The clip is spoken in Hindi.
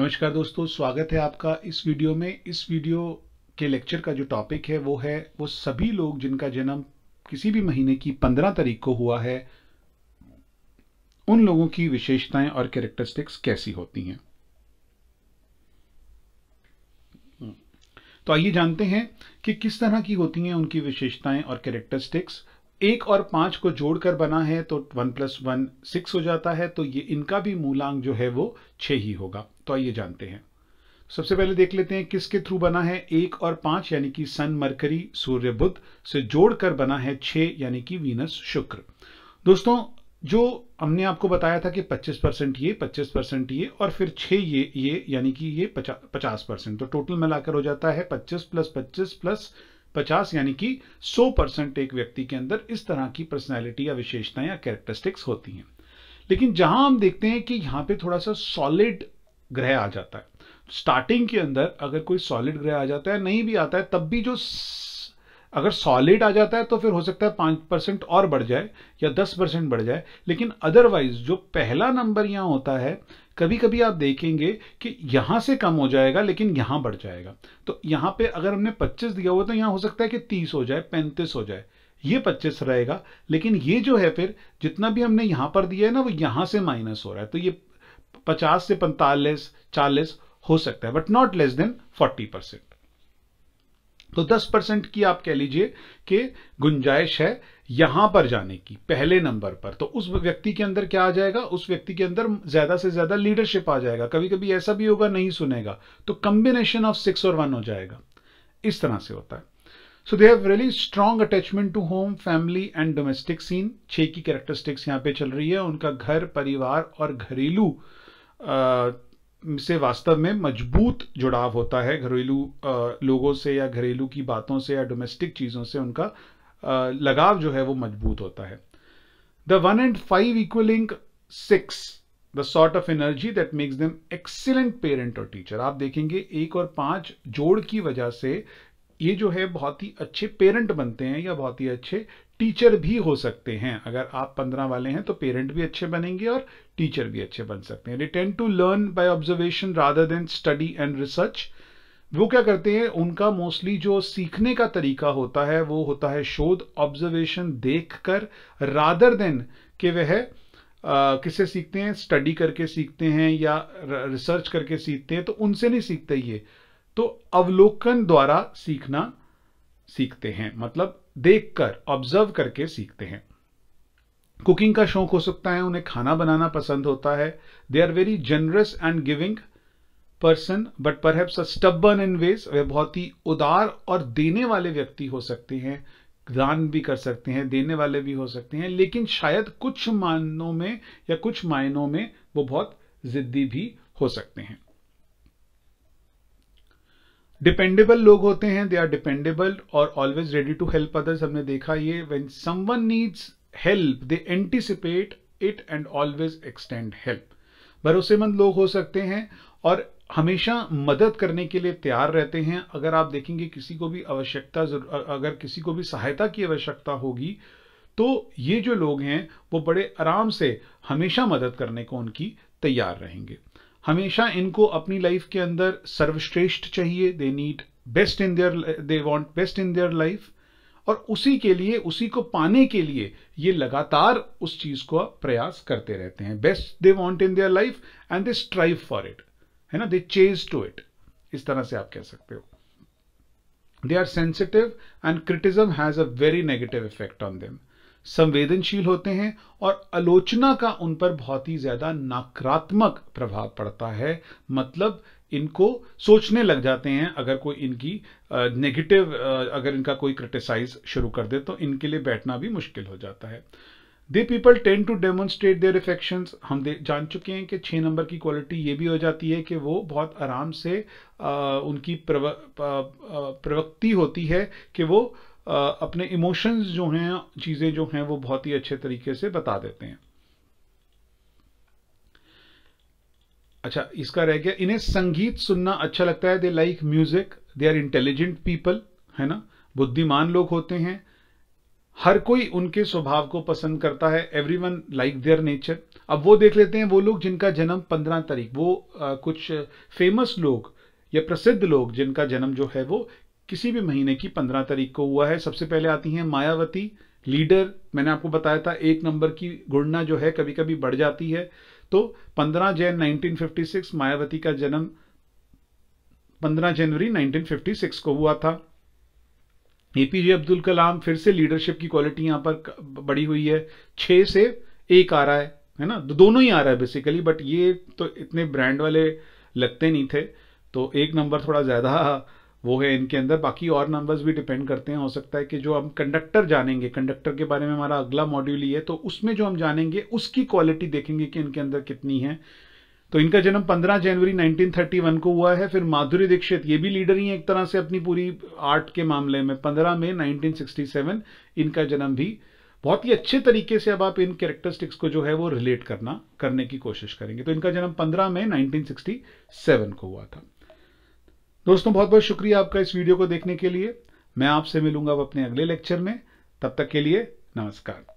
नमस्कार दोस्तों, स्वागत है आपका इस वीडियो में। इस वीडियो के लेक्चर का जो टॉपिक है वो सभी लोग जिनका जन्म किसी भी महीने की 15 तारीख को हुआ है, उन लोगों की विशेषताएं और कैरेक्टरिस्टिक्स कैसी होती हैं। तो आइए जानते हैं कि किस तरह की होती हैं उनकी विशेषताएं और कैरेक्टरिस्टिक्स। 1 और 5 को जोड़कर बना है तो 1 + 1 6 हो जाता है, तो ये इनका भी मूलांक जो है वो 6 ही होगा। तो आइए जानते हैं। सबसे पहले देख लेते हैं किसके थ्रू बना है। 1 और 5 यानी कि सन मरकरी सूर्य बुध से जोड़कर बना है 6 यानी कि वीनस शुक्र। दोस्तों, जो हमने आपको बताया था कि 25% ये, 25% ये और फिर 6 ये यानी कि ये 50%, तो टोटल मिलाकर हो जाता है 25 + 25 + 50 यानी कि 100% एक व्यक्ति के अंदर इस तरह की पर्सनैलिटी या विशेषताएं या कैरेक्टरिस्टिक्स होती हैं। लेकिन जहां हम देखते हैं कि यहां पे थोड़ा सा सॉलिड ग्रह आ जाता है, स्टार्टिंग के अंदर अगर कोई सॉलिड ग्रह आ जाता है, नहीं भी आता है तब भी जो अगर सॉलिड आ जाता है तो फिर हो सकता है 5% और बढ़ जाए या 10% बढ़ जाए। लेकिन अदरवाइज जो पहला नंबर यहां होता है, कभी कभी आप देखेंगे कि यहां से कम हो जाएगा लेकिन यहां बढ़ जाएगा। तो यहां पे अगर हमने 25 दिया हुआ तो यहां हो सकता है कि 30 हो जाए, 35 हो जाए, ये 25 रहेगा। लेकिन ये जो है फिर जितना भी हमने यहां पर दिया है ना, वो यहां से माइनस हो रहा है, तो ये 50 से 45 40 हो सकता है, बट नॉट लेस देन 40%। तो 10% की आप कह लीजिए कि गुंजाइश है यहां पर जाने की पहले नंबर पर। तो उस व्यक्ति के अंदर क्या आ जाएगा, उस व्यक्ति के अंदर ज्यादा से ज्यादा लीडरशिप आ जाएगा। कभी कभी ऐसा भी होगा नहीं सुनेगा, तो कॉम्बिनेशन ऑफ 6 और 1 हो जाएगा। इस तरह से होता है। So they have really strong attachment to home, family and domestic scene. 6 की कैरेक्टरिस्टिक्स यहाँ पे चल रही है। उनका घर, परिवार और घरेलू से वास्तव में मजबूत जुड़ाव होता है। घरेलू लोगों से या घरेलू की बातों से या डोमेस्टिक चीजों से उनका लगाव जो है वो मजबूत होता है। The 1 and 5 equaling 6, the sort of energy that makes them excellent parent और टीचर। आप देखेंगे 1 और 5 जोड़ की वजह से ये जो है बहुत ही अच्छे पेरेंट बनते हैं या बहुत ही अच्छे टीचर भी हो सकते हैं। अगर आप 15 वाले हैं तो पेरेंट भी अच्छे बनेंगे और टीचर भी अच्छे बन सकते हैं। They tend to learn by observation rather than study and research. वो क्या करते हैं, उनका मोस्टली जो सीखने का तरीका होता है वो होता है शोध, ऑब्जर्वेशन, देखकर, रादर देन कि वह किससे सीखते हैं, स्टडी करके सीखते हैं या रिसर्च करके सीखते हैं, तो उनसे नहीं सीखते ये, तो अवलोकन द्वारा सीखना सीखते हैं, मतलब देखकर, ऑब्जर्व करके सीखते हैं। कुकिंग का शौक हो सकता है, उन्हें खाना बनाना पसंद होता है। They are very generous and giving person but perhaps a stubborn in ways. वे बहुत ही उदार और देने वाले व्यक्ति हो सकते हैं, दान भी कर सकते हैं, देने वाले भी हो सकते हैं, लेकिन शायद कुछ मायनों में या कुछ मायनों में वो बहुत जिद्दी भी हो सकते हैं। डिपेंडेबल लोग होते हैं, दे आर डिपेंडेबल और always ready to help others. हमने देखा ये, when someone needs help they anticipate it and always extend help. भरोसेमंद लोग हो सकते हैं और हमेशा मदद करने के लिए तैयार रहते हैं। अगर आप देखेंगे किसी को भी अगर किसी को भी सहायता की आवश्यकता होगी तो ये जो लोग हैं वो बड़े आराम से हमेशा मदद करने को उनकी तैयार रहेंगे। हमेशा इनको अपनी लाइफ के अंदर सर्वश्रेष्ठ चाहिए। They want best in their life, और उसी के लिए, उसी को पाने के लिए ये लगातार उस चीज को प्रयास करते रहते हैं। Best they want in their life and they strive for it, है ना, दे चेज टू इट, इस तरह से आप कह सकते हो। They are sensitive and criticism has a very negative effect on them. संवेदनशील होते हैं और आलोचना का उन पर बहुत ही ज्यादा नकारात्मक प्रभाव पड़ता है। मतलब इनको सोचने लग जाते हैं, अगर कोई इनकी नेगेटिव अगर इनका कोई क्रिटिसाइज शुरू कर दे तो इनके लिए बैठना भी मुश्किल हो जाता है। They people tend to demonstrate their affections. हम जान चुके हैं कि 6 नंबर की क्वालिटी ये भी हो जाती है कि वो बहुत आराम से उनकी प्रवृत्ति होती है कि वो अपने इमोशंस जो हैं, चीजें जो हैं, वो बहुत ही अच्छे तरीके से बता देते हैं। अच्छा, इसका रह गया, इन्हें संगीत सुनना अच्छा लगता है। They like music. They are intelligent people, है ना, बुद्धिमान लोग होते हैं। हर कोई उनके स्वभाव को पसंद करता है। Everyone like their nature. अब वो देख लेते हैं वो लोग जिनका जन्म 15 तारीख, वो कुछ फेमस लोग या प्रसिद्ध लोग जिनका जन्म जो है वो किसी भी महीने की 15 तारीख को हुआ है। सबसे पहले आती हैं मायावती, लीडर। मैंने आपको बताया था 1 नंबर की गुणना जो है कभी कभी बढ़ जाती है। तो 15 जैन 1956 मायावती का जन्म 15 जनवरी 1956 को हुआ था। एपीजे अब्दुल कलाम, फिर से लीडरशिप की क्वालिटी यहां पर बढ़ी हुई है, 6 से 1 आ रहा है ना, दोनों ही आ रहा है बेसिकली, बट ये तो इतने ब्रांड वाले लगते नहीं थे, तो 1 नंबर थोड़ा ज्यादा वो है इनके अंदर। बाकी और नंबर्स भी डिपेंड करते हैं, हो सकता है कि जो हम कंडक्टर जानेंगे, कंडक्टर के बारे में हमारा अगला मॉड्यूल ही है, तो उसमें जो हम जानेंगे उसकी क्वालिटी देखेंगे कि इनके अंदर कितनी है। तो इनका जन्म 15 जनवरी 1931 को हुआ है। फिर माधुरी दीक्षित, ये भी लीडर ही है एक तरह से अपनी पूरी आर्ट के मामले में, 15 मई 1967 इनका जन्म भी। बहुत ही अच्छे तरीके से अब आप इन कैरेक्टरिस्टिक्स को जो है वो रिलेट करने की कोशिश करेंगे। तो इनका जन्म 15 मई 1967 को हुआ था। दोस्तों बहुत बहुत शुक्रिया आपका इस वीडियो को देखने के लिए। मैं आपसे मिलूंगा अब अपने अगले लेक्चर में, तब तक के लिए नमस्कार।